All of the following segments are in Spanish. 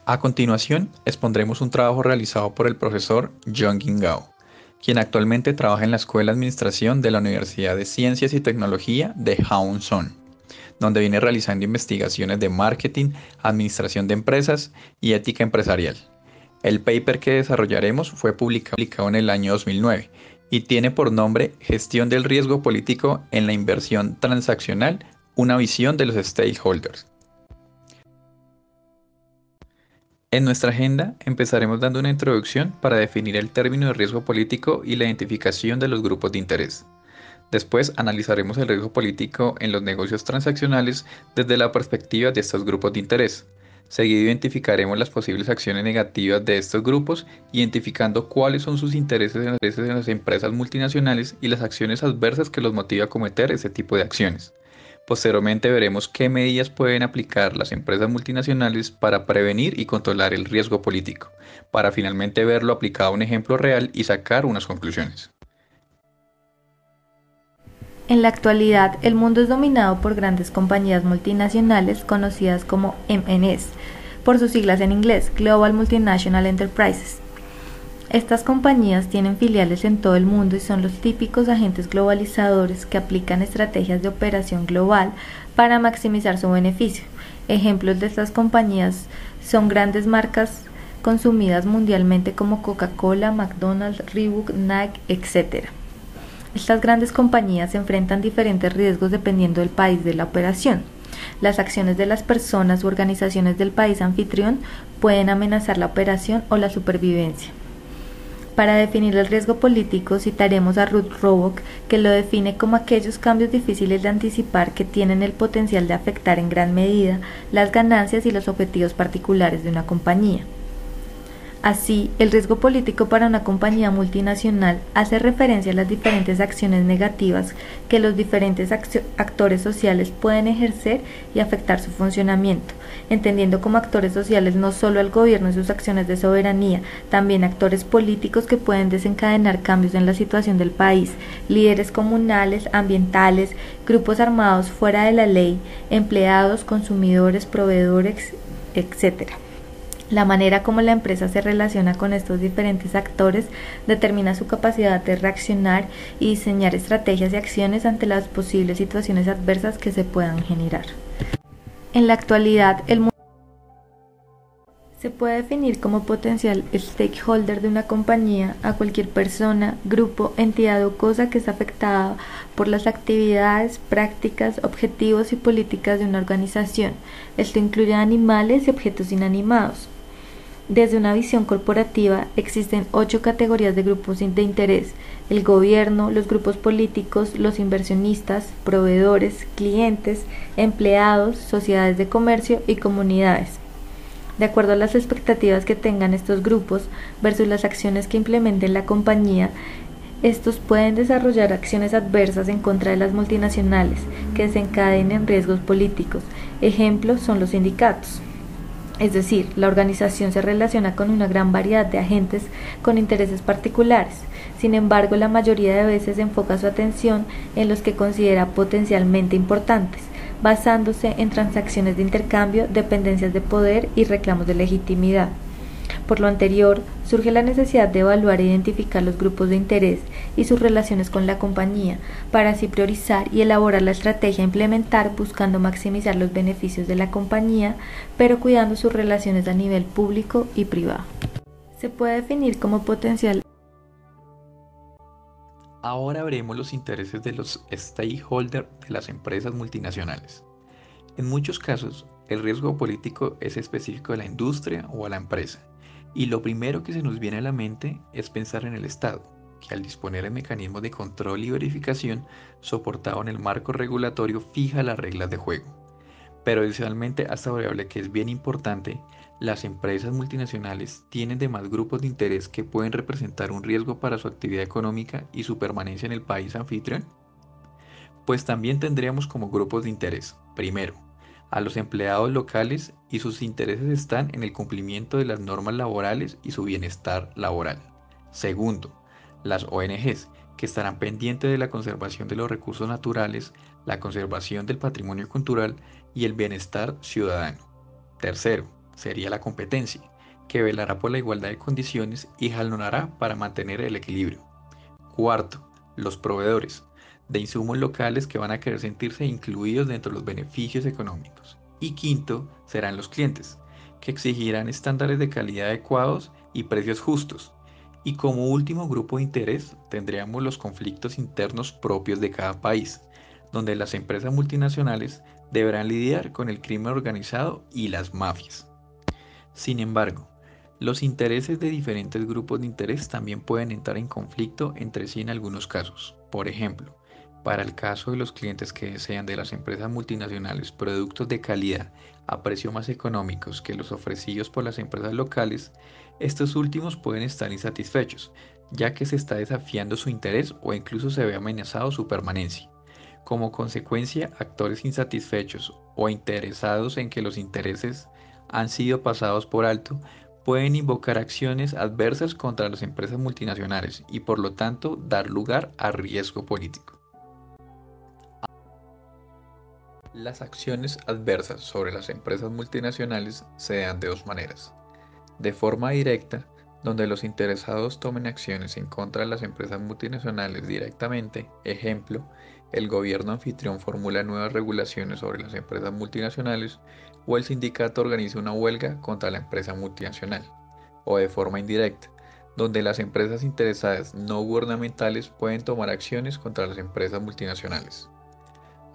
A continuación, expondremos un trabajo realizado por el profesor Jong-in Gao, quien actualmente trabaja en la Escuela de Administración de la Universidad de Ciencias y Tecnología de Hwang-Son, donde viene realizando investigaciones de marketing, administración de empresas y ética empresarial. El paper que desarrollaremos fue publicado en el año 2009 y tiene por nombre Gestión del riesgo político en la inversión transaccional, una visión de los stakeholders. En nuestra agenda empezaremos dando una introducción para definir el término de riesgo político y la identificación de los grupos de interés. Después analizaremos el riesgo político en los negocios transaccionales desde la perspectiva de estos grupos de interés. Seguido identificaremos las posibles acciones negativas de estos grupos, identificando cuáles son sus intereses en las empresas multinacionales y las acciones adversas que los motiva a cometer ese tipo de acciones. Posteriormente veremos qué medidas pueden aplicar las empresas multinacionales para prevenir y controlar el riesgo político, para finalmente verlo aplicado a un ejemplo real y sacar unas conclusiones. En la actualidad, el mundo es dominado por grandes compañías multinacionales conocidas como MNS, por sus siglas en inglés, Global Multinational Enterprises. Estas compañías tienen filiales en todo el mundo y son los típicos agentes globalizadores que aplican estrategias de operación global para maximizar su beneficio. Ejemplos de estas compañías son grandes marcas consumidas mundialmente como Coca-Cola, McDonald's, Reebok, Nike, etc. Estas grandes compañías enfrentan diferentes riesgos dependiendo del país de la operación. Las acciones de las personas u organizaciones del país anfitrión pueden amenazar la operación o la supervivencia. Para definir el riesgo político citaremos a Ruth Robock, que lo define como aquellos cambios difíciles de anticipar que tienen el potencial de afectar en gran medida las ganancias y los objetivos particulares de una compañía. Así, el riesgo político para una compañía multinacional hace referencia a las diferentes acciones negativas que los diferentes actores sociales pueden ejercer y afectar su funcionamiento, entendiendo como actores sociales no solo al gobierno y sus acciones de soberanía, también actores políticos que pueden desencadenar cambios en la situación del país, líderes comunales, ambientales, grupos armados fuera de la ley, empleados, consumidores, proveedores, etc. La manera como la empresa se relaciona con estos diferentes actores determina su capacidad de reaccionar y diseñar estrategias y acciones ante las posibles situaciones adversas que se puedan generar. En la actualidad, el mundo se puede definir como potencial stakeholder de una compañía a cualquier persona, grupo, entidad o cosa que es afectada por las actividades, prácticas, objetivos y políticas de una organización. Esto incluye animales y objetos inanimados. Desde una visión corporativa existen 8 categorías de grupos de interés: el gobierno, los grupos políticos, los inversionistas, proveedores, clientes, empleados, sociedades de comercio y comunidades. De acuerdo a las expectativas que tengan estos grupos versus las acciones que implementen la compañía, estos pueden desarrollar acciones adversas en contra de las multinacionales que desencadenen riesgos políticos. Ejemplos son los sindicatos. Es decir, la organización se relaciona con una gran variedad de agentes con intereses particulares. Sin embargo, la mayoría de veces enfoca su atención en los que considera potencialmente importantes, basándose en transacciones de intercambio, dependencias de poder y reclamos de legitimidad. Por lo anterior, surge la necesidad de evaluar e identificar los grupos de interés y sus relaciones con la compañía, para así priorizar y elaborar la estrategia a implementar buscando maximizar los beneficios de la compañía, pero cuidando sus relaciones a nivel público y privado. Se puede definir como potencial. Ahora veremos los intereses de los stakeholders de las empresas multinacionales. En muchos casos, el riesgo político es específico de la industria o a la empresa, y lo primero que se nos viene a la mente es pensar en el Estado, que al disponer de mecanismos de control y verificación soportado en el marco regulatorio fija las reglas de juego. Pero adicionalmente a esta variable que es bien importante, las empresas multinacionales tienen demás grupos de interés que pueden representar un riesgo para su actividad económica y su permanencia en el país anfitrión. Pues también tendríamos como grupos de interés, primero, a los empleados locales y sus intereses están en el cumplimiento de las normas laborales y su bienestar laboral. Segundo, las ONGs, que estarán pendientes de la conservación de los recursos naturales, la conservación del patrimonio cultural y el bienestar ciudadano. Tercero, sería la competencia, que velará por la igualdad de condiciones y jalonará para mantener el equilibrio. Cuarto, los proveedores de insumos locales que van a querer sentirse incluidos dentro de los beneficios económicos. Y quinto, serán los clientes, que exigirán estándares de calidad adecuados y precios justos. Y como último grupo de interés tendríamos los conflictos internos propios de cada país, donde las empresas multinacionales deberán lidiar con el crimen organizado y las mafias. Sin embargo, los intereses de diferentes grupos de interés también pueden entrar en conflicto entre sí en algunos casos. Por ejemplo, para el caso de los clientes que desean de las empresas multinacionales productos de calidad a precio más económicos que los ofrecidos por las empresas locales, estos últimos pueden estar insatisfechos, ya que se está desafiando su interés o incluso se ve amenazado su permanencia. Como consecuencia, actores insatisfechos o interesados en que los intereses han sido pasados por alto pueden invocar acciones adversas contra las empresas multinacionales y por lo tanto dar lugar a riesgo político. Las acciones adversas sobre las empresas multinacionales se dan de dos maneras. De forma directa, donde los interesados tomen acciones en contra de las empresas multinacionales directamente, ejemplo, el gobierno anfitrión formula nuevas regulaciones sobre las empresas multinacionales o el sindicato organiza una huelga contra la empresa multinacional. O de forma indirecta, donde las empresas interesadas no gubernamentales pueden tomar acciones contra las empresas multinacionales.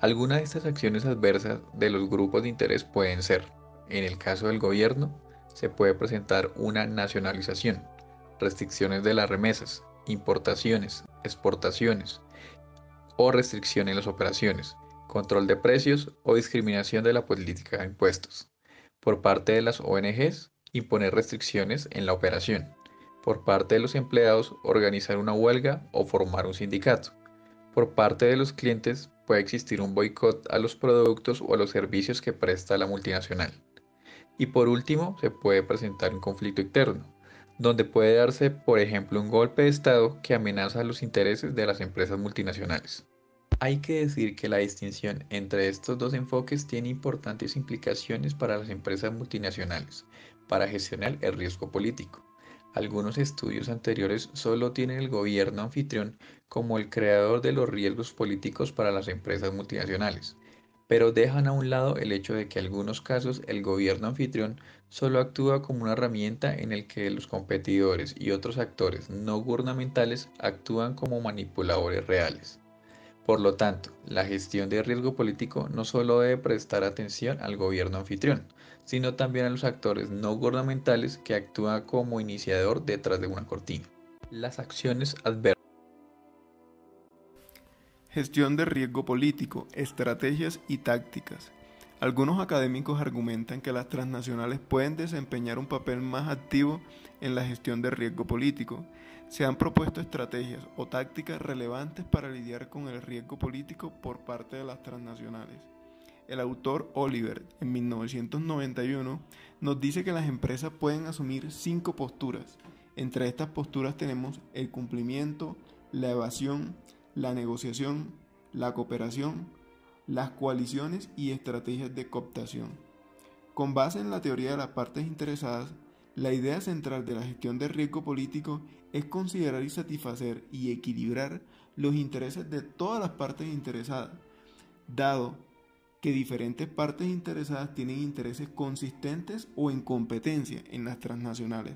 Algunas de estas acciones adversas de los grupos de interés pueden ser, en el caso del gobierno, se puede presentar una nacionalización, restricciones de las remesas, importaciones, exportaciones o restricción en las operaciones, control de precios o discriminación de la política de impuestos. Por parte de las ONGs, imponer restricciones en la operación. Por parte de los empleados, organizar una huelga o formar un sindicato. Por parte de los clientes, puede existir un boicot a los productos o a los servicios que presta la multinacional. Y por último, se puede presentar un conflicto interno, donde puede darse, por ejemplo, un golpe de Estado que amenaza los intereses de las empresas multinacionales. Hay que decir que la distinción entre estos dos enfoques tiene importantes implicaciones para las empresas multinacionales, para gestionar el riesgo político. Algunos estudios anteriores solo tienen el gobierno anfitrión como el creador de los riesgos políticos para las empresas multinacionales, pero dejan a un lado el hecho de que en algunos casos el gobierno anfitrión solo actúa como una herramienta en el que los competidores y otros actores no gubernamentales actúan como manipuladores reales. Por lo tanto, la gestión de riesgo político no solo debe prestar atención al gobierno anfitrión, sino también a los actores no gubernamentales que actúan como iniciador detrás de una cortina. Las acciones adversas. Gestión de riesgo político, estrategias y tácticas. Algunos académicos argumentan que las transnacionales pueden desempeñar un papel más activo en la gestión de riesgo político. Se han propuesto estrategias o tácticas relevantes para lidiar con el riesgo político por parte de las transnacionales. El autor Oliver, en 1991, nos dice que las empresas pueden asumir 5 posturas. Entre estas posturas tenemos el cumplimiento, la evasión, la negociación, la cooperación, las coaliciones y estrategias de cooptación. Con base en la teoría de las partes interesadas, la idea central de la gestión de riesgo político es considerar y satisfacer y equilibrar los intereses de todas las partes interesadas, dado que diferentes partes interesadas tienen intereses consistentes o en competencia en las transnacionales.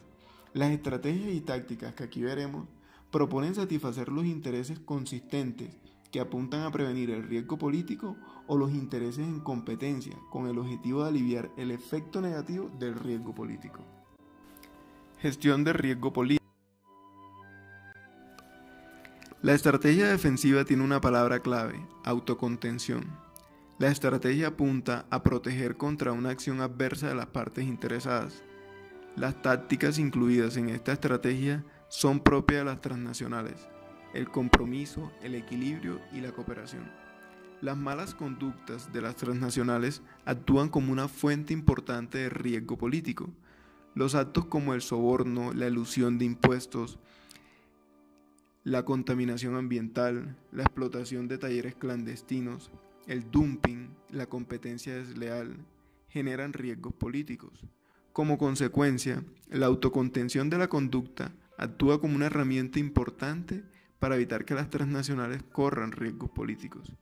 Las estrategias y tácticas que aquí veremos proponen satisfacer los intereses consistentes que apuntan a prevenir el riesgo político o los intereses en competencia con el objetivo de aliviar el efecto negativo del riesgo político. Gestión de riesgo político. La estrategia defensiva tiene una palabra clave: autocontención. La estrategia apunta a proteger contra una acción adversa de las partes interesadas. Las tácticas incluidas en esta estrategia son propias de las transnacionales: el compromiso, el equilibrio y la cooperación. Las malas conductas de las transnacionales actúan como una fuente importante de riesgo político. Los actos como el soborno, la elusión de impuestos, la contaminación ambiental, la explotación de talleres clandestinos, el dumping, la competencia desleal, generan riesgos políticos. Como consecuencia, la autocontención de la conducta actúa como una herramienta importante para evitar que las transnacionales corran riesgos políticos.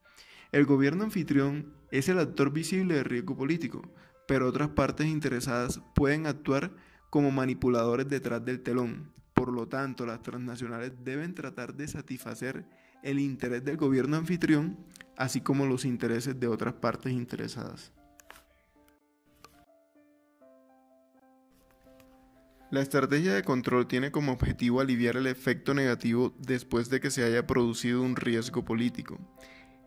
El gobierno anfitrión es el actor visible de riesgo político, pero otras partes interesadas pueden actuar como manipuladores detrás del telón. Por lo tanto, las transnacionales deben tratar de satisfacer el interés del gobierno anfitrión, así como los intereses de otras partes interesadas. La estrategia de control tiene como objetivo aliviar el efecto negativo después de que se haya producido un riesgo político.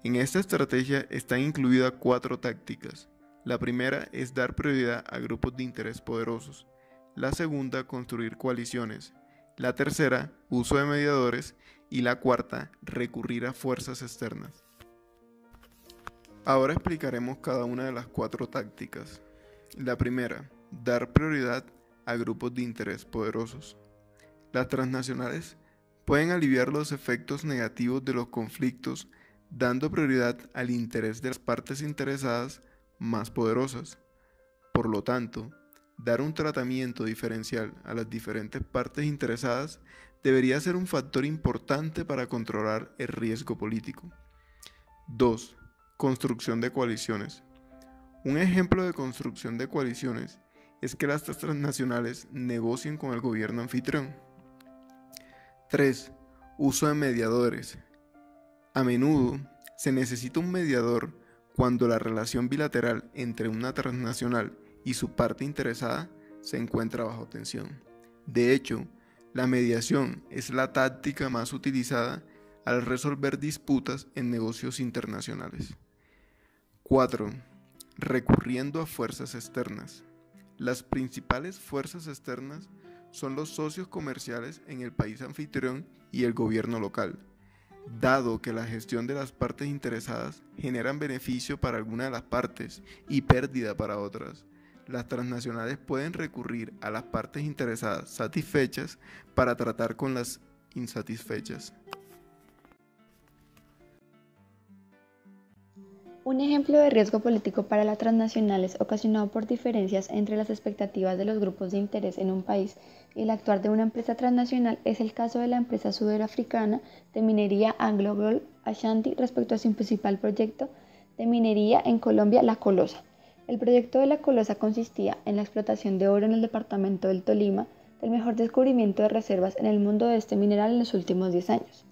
En esta estrategia están incluidas 4 tácticas. La primera es dar prioridad a grupos de interés poderosos. La segunda, construir coaliciones. La tercera, uso de mediadores. Y la cuarta, recurrir a fuerzas externas. Ahora explicaremos cada una de las 4 tácticas. La primera, dar prioridad a grupos de interés poderosos. Las transnacionales pueden aliviar los efectos negativos de los conflictos dando prioridad al interés de las partes interesadas más poderosas. Por lo tanto, dar un tratamiento diferencial a las diferentes partes interesadas debería ser un factor importante para controlar el riesgo político. 2. Construcción de coaliciones. Un ejemplo de construcción de coaliciones es que las transnacionales negocien con el gobierno anfitrión. 3. Uso de mediadores. A menudo se necesita un mediador cuando la relación bilateral entre una transnacional y su parte interesada se encuentra bajo tensión. De hecho, la mediación es la táctica más utilizada al resolver disputas en negocios internacionales. 4. Recurriendo a fuerzas externas. Las principales fuerzas externas son los socios comerciales en el país anfitrión y el gobierno local. Dado que la gestión de las partes interesadas generan beneficio para alguna de las partes y pérdida para otras, las transnacionales pueden recurrir a las partes interesadas satisfechas para tratar con las insatisfechas. Un ejemplo de riesgo político para las transnacionales ocasionado por diferencias entre las expectativas de los grupos de interés en un país y el actuar de una empresa transnacional es el caso de la empresa sudafricana de minería AngloGold Ashanti respecto a su principal proyecto de minería en Colombia, La Colosa. El proyecto de La Colosa consistía en la explotación de oro en el departamento del Tolima, del mejor descubrimiento de reservas en el mundo de este mineral en los últimos 10 años.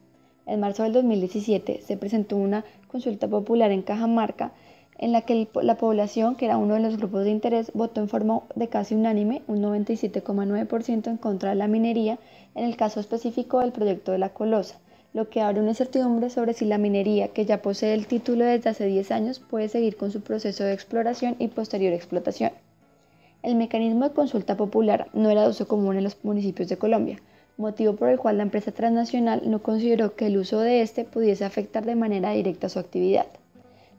En marzo del 2017 se presentó una consulta popular en Cajamarca en la que la población, que era uno de los grupos de interés, votó en forma de casi unánime, un 97,9% en contra de la minería en el caso específico del proyecto de La Colosa, lo que abre una incertidumbre sobre si la minería, que ya posee el título desde hace 10 años, puede seguir con su proceso de exploración y posterior explotación. El mecanismo de consulta popular no era de uso común en los municipios de Colombia, motivo por el cual la empresa transnacional no consideró que el uso de este pudiese afectar de manera directa su actividad.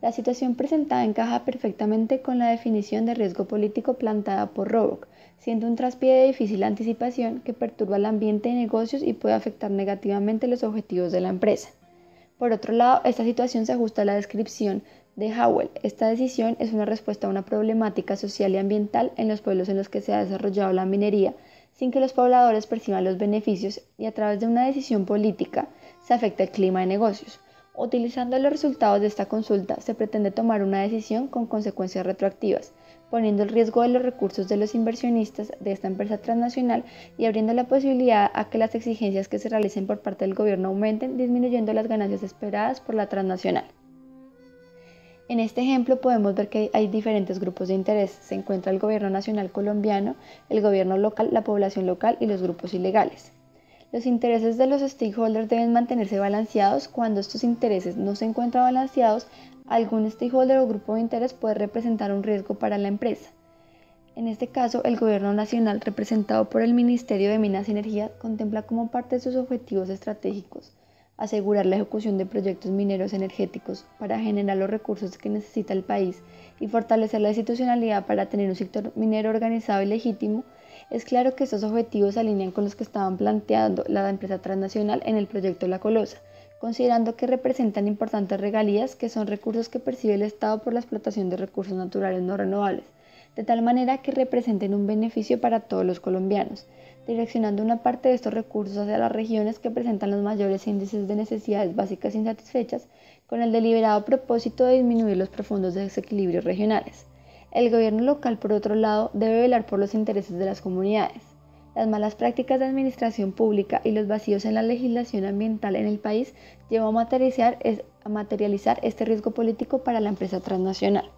La situación presentada encaja perfectamente con la definición de riesgo político planteada por Roboc, siendo un traspié de difícil anticipación que perturba el ambiente de negocios y puede afectar negativamente los objetivos de la empresa. Por otro lado, esta situación se ajusta a la descripción de Howell. Esta decisión es una respuesta a una problemática social y ambiental en los pueblos en los que se ha desarrollado la minería, sin que los pobladores perciban los beneficios y a través de una decisión política se afecta el clima de negocios. Utilizando los resultados de esta consulta se pretende tomar una decisión con consecuencias retroactivas, poniendo el riesgo de los recursos de los inversionistas de esta empresa transnacional y abriendo la posibilidad a que las exigencias que se realicen por parte del gobierno aumenten, disminuyendo las ganancias esperadas por la transnacional. En este ejemplo podemos ver que hay diferentes grupos de interés. Se encuentra el gobierno nacional colombiano, el gobierno local, la población local y los grupos ilegales. Los intereses de los stakeholders deben mantenerse balanceados. Cuando estos intereses no se encuentran balanceados, algún stakeholder o grupo de interés puede representar un riesgo para la empresa. En este caso, el gobierno nacional, representado por el Ministerio de Minas y Energía, contempla como parte de sus objetivos estratégicos asegurar la ejecución de proyectos mineros energéticos para generar los recursos que necesita el país y fortalecer la institucionalidad para tener un sector minero organizado y legítimo. Es claro que estos objetivos se alinean con los que estaban planteando la empresa transnacional en el proyecto La Colosa, considerando que representan importantes regalías, que son recursos que percibe el Estado por la explotación de recursos naturales no renovables, de tal manera que representen un beneficio para todos los colombianos, direccionando una parte de estos recursos hacia las regiones que presentan los mayores índices de necesidades básicas insatisfechas, con el deliberado propósito de disminuir los profundos desequilibrios regionales. El gobierno local, por otro lado, debe velar por los intereses de las comunidades. Las malas prácticas de administración pública y los vacíos en la legislación ambiental en el país llevan a materializar este riesgo político para la empresa transnacional.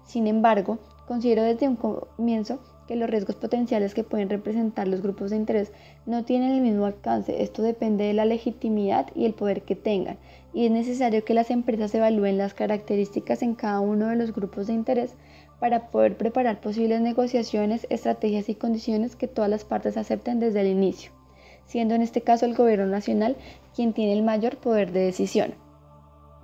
Sin embargo, considero desde un comienzo que los riesgos potenciales que pueden representar los grupos de interés no tienen el mismo alcance. Esto depende de la legitimidad y el poder que tengan, y es necesario que las empresas evalúen las características en cada uno de los grupos de interés para poder preparar posibles negociaciones, estrategias y condiciones que todas las partes acepten desde el inicio, siendo en este caso el gobierno nacional quien tiene el mayor poder de decisión.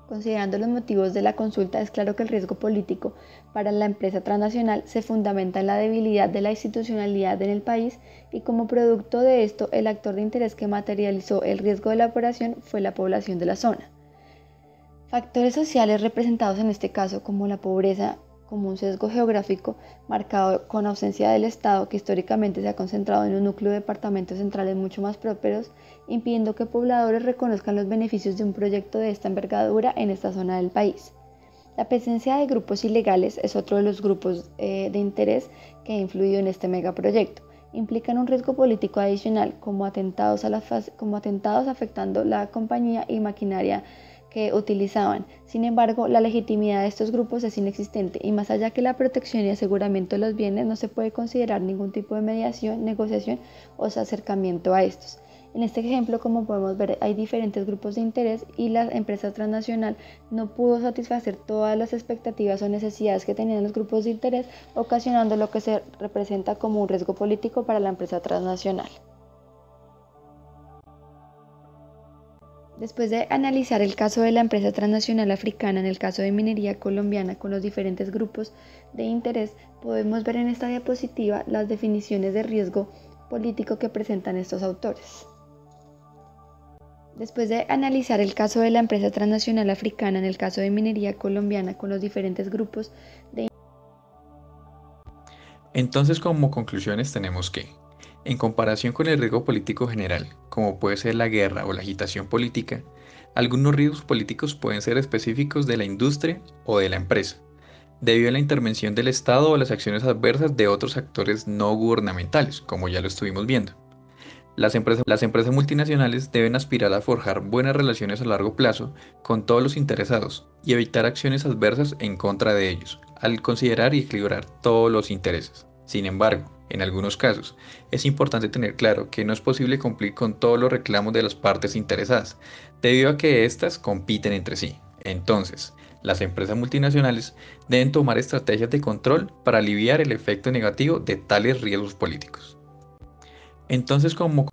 Considerando los motivos de la consulta, es claro que el riesgo político para la empresa transnacional se fundamenta en la debilidad de la institucionalidad en el país, y como producto de esto, el actor de interés que materializó el riesgo de la operación fue la población de la zona. Factores sociales representados en este caso, como la pobreza, como un sesgo geográfico marcado con ausencia del Estado, que históricamente se ha concentrado en un núcleo de departamentos centrales mucho más prósperos, impidiendo que pobladores reconozcan los beneficios de un proyecto de esta envergadura en esta zona del país. La presencia de grupos ilegales es otro de los grupos de interés que ha influido en este megaproyecto. Implican un riesgo político adicional, como atentados afectando la compañía y maquinaria que utilizaban. Sin embargo, la legitimidad de estos grupos es inexistente, y más allá que la protección y aseguramiento de los bienes, no se puede considerar ningún tipo de mediación, negociación o acercamiento a estos. En este ejemplo, como podemos ver, hay diferentes grupos de interés y la empresa transnacional no pudo satisfacer todas las expectativas o necesidades que tenían los grupos de interés, ocasionando lo que se representa como un riesgo político para la empresa transnacional. Después de analizar el caso de la empresa transnacional africana en el caso de minería colombiana con los diferentes grupos de interés, podemos ver en esta diapositiva las definiciones de riesgo político que presentan estos autores. Después de analizar el caso de la empresa transnacional africana en el caso de minería colombiana con los diferentes grupos de... Entonces, como conclusiones tenemos que, en comparación con el riesgo político general, como puede ser la guerra o la agitación política, algunos riesgos políticos pueden ser específicos de la industria o de la empresa, debido a la intervención del Estado o las acciones adversas de otros actores no gubernamentales, como ya lo estuvimos viendo. Las empresas multinacionales deben aspirar a forjar buenas relaciones a largo plazo con todos los interesados y evitar acciones adversas en contra de ellos, al considerar y equilibrar todos los intereses. Sin embargo, en algunos casos, es importante tener claro que no es posible cumplir con todos los reclamos de las partes interesadas, debido a que éstas compiten entre sí. Entonces, las empresas multinacionales deben tomar estrategias de control para aliviar el efecto negativo de tales riesgos políticos. Entonces, como